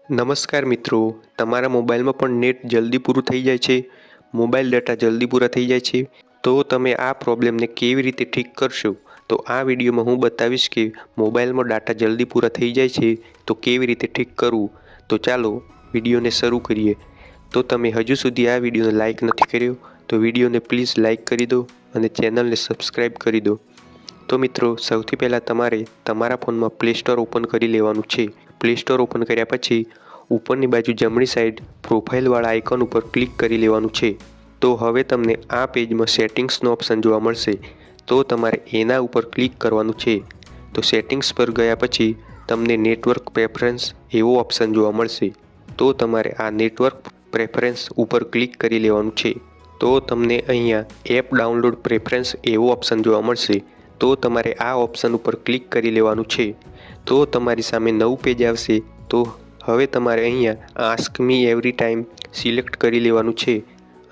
નમસ્કાર મિત્રો, તમારા મોબાઈલમાં પણ નેટ જલ્દી પૂરું થઈ જાય છે, મોબાઈલ ડેટા જલ્દી પૂરા થઈ જાય છે, તો તમે આ પ્રોબ્લેમને કેવી રીતે ઠીક કરશો? તો આ વિડીયોમાં હું બતાવીશ કે મોબાઈલમાં ડાટા જલ્દી પૂરા થઈ જાય છે તો કેવી રીતે ઠીક કરવું. તો ચાલો વિડીયોને શરૂ કરીએ. તો તમે હજુ સુધી આ વિડીયોને લાઈક નથી કર્યો તો વિડીયોને પ્લીઝ લાઈક કરી દો અને ચેનલને સબસ્ક્રાઈબ કરી દો. તો મિત્રો, સૌથી પહેલાં તમારે તમારા ફોનમાં પ્લે સ્ટોર ઓપન કરી લેવાનું છે. પ્લે સ્ટોર ઓપન કર્યા પછી ઉપરની બાજુ જમણી સાઈડ પ્રોફાઇલવાળા આઇકોન ઉપર ક્લિક કરી લેવાનું છે. તો હવે તમને આ પેજમાં સેટિંગ્સનો ઓપ્શન જોવા મળશે, તો તમારે એના ઉપર ક્લિક કરવાનું છે. તો સેટિંગ્સ પર ગયા પછી તમને નેટવર્ક પ્રેફરન્સ એવો ઓપ્શન જોવા મળશે, તો તમારે આ નેટવર્ક પ્રેફરન્સ ઉપર ક્લિક કરી લેવાનું છે. તો તમને અહીંયા એપ ડાઉનલોડ પ્રેફરન્સ એવો ઓપ્શન જોવા મળશે, તો તમારે આ ઓપ્શન ઉપર ક્લિક કરી લેવાનું છે. તો તમારી સામે નવું પેજ આવશે. તો હવે તમારે અહીંયા ask me every time select કરી લેવાનું છે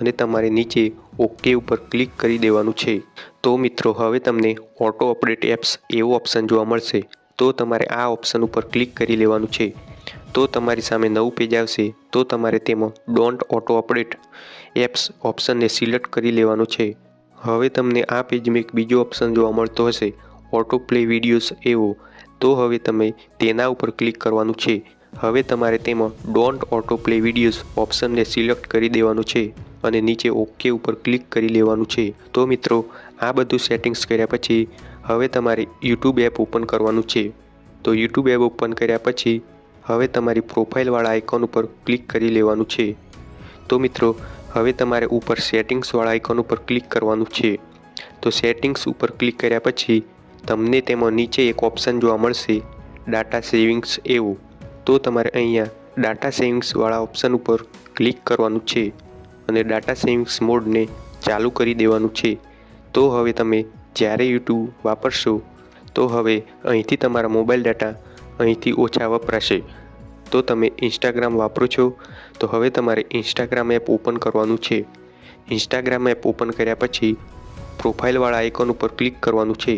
અને તમારે નીચે ઓકે ઉપર ક્લિક કરી દેવાનું છે. તો મિત્રો, હવે તમને ઓટો અપડેટ એપ્સ એવો ઓપ્શન જોવા મળશે, તો તમારે આ ઓપ્શન ઉપર ક્લિક કરી લેવાનું છે. તો તમારી સામે નવું પેજ આવશે. તો તમારે તેમાં ડોન્ટ ઓટો અપડેટ એપ્સ ઓપ્શનને સિલેક્ટ કરી લેવાનું છે. હવે તમને આ પેજમાં એક બીજો ઓપ્શન જોવા મળતો હશે, ઓટો પ્લે વિડીયોઝ એવો. તો હવે તમે તેના ઉપર ક્લિક કરવાનું છે. હવે તમારે તેમાં ડોન્ટ ઓટો પ્લે વિડીયોઝ ઓપ્શનને સિલેક્ટ કરી દેવાનું છે અને નીચે ઓકે ઉપર ક્લિક કરી લેવાનું છે. તો મિત્રો, આ બધું સેટિંગ્સ કર્યા પછી હવે તમારે યુટ્યુબ એપ ઓપન કરવાનું છે. તો યુટ્યુબ એપ ઓપન કર્યા પછી હવે તમારી પ્રોફાઇલવાળા આઇકોન ઉપર ક્લિક કરી લેવાનું છે. તો મિત્રો, હવે તમારે ઉપર સેટિંગ્સવાળા આઇકોન ઉપર ક્લિક કરવાનું છે. તો સેટિંગ્સ ઉપર ક્લિક કર્યા પછી તમને તેમાં નીચે એક ઓપ્શન જોવા મળશે, ડાટા સેવિંગ્સ એવું. તો તમારે અહીંયા ડાટા સેવિંગ્સવાળા ઓપ્શન ઉપર ક્લિક કરવાનું છે અને ડાટા સેવિંગ્સ મોડને ચાલુ કરી દેવાનું છે. તો હવે તમે જ્યારે યુટ્યુબ વાપરશો તો હવે અહીંથી તમારા મોબાઈલ ડાટા અહીંથી ઓછા વપરાશે. તો તમે ઇન્સ્ટાગ્રામ વાપરો છો તો હવે તમારે ઇન્સ્ટાગ્રામ એપ ઓપન કરવાનું છે. ઇન્સ્ટાગ્રામ એપ ઓપન કર્યા પછી પ્રોફાઇલવાળા આઇકોન ઉપર ક્લિક કરવાનું છે.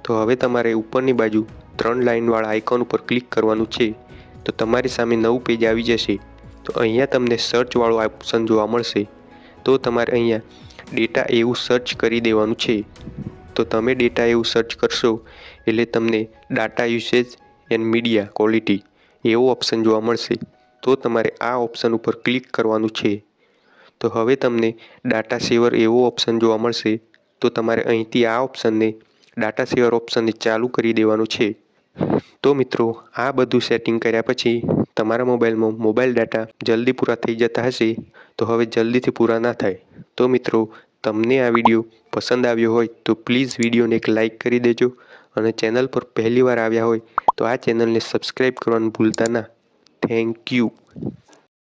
તો હવે તમારે ઉપરની બાજુ 3 લાઇનવાળા આઇકોન ઉપર ક્લિક કરવાનું છે. તો તમારી સામે નવું પેજ આવી જશે. તો અહીંયા તમને સર્ચવાળો ઓપ્શન જોવા મળશે, તો તમારે અહીંયા ડેટા એવું સર્ચ કરી દેવાનું છે. તો તમે ડેટા એવું સર્ચ કરશો એટલે તમને data usage and media quality એવો ઓપ્શન જોવા મળશે. તો તમારે આ ઓપ્શન ઉપર ક્લિક કરવાનું છે. તો હવે તમને ડાટા સેવર એવો ઓપ્શન જોવા મળશે, તો તમારે અહીંથી આ ઓપ્શનને ડાટા સેવર ઓપ્શનને ચાલુ કરી દેવાનું છે. તો મિત્રો, આ બધું સેટિંગ કર્યા પછી તમારા મોબાઈલમાં મોબાઈલ ડાટા જલ્દી પૂરા થઈ જતા હશે, તો હવે જલ્દીથી પૂરા ના થાય. તો મિત્રો, તમને આ વિડીયો પસંદ આવ્યો હોય તો પ્લીઝ વિડીયોને એક લાઈક કરી દેજો અને ચેનલ પર પહેલીવાર આવ્યા હોય તો આ ચેનલને સબસ્ક્રાઈબ કરવાનું ભૂલતા ના. Thank you.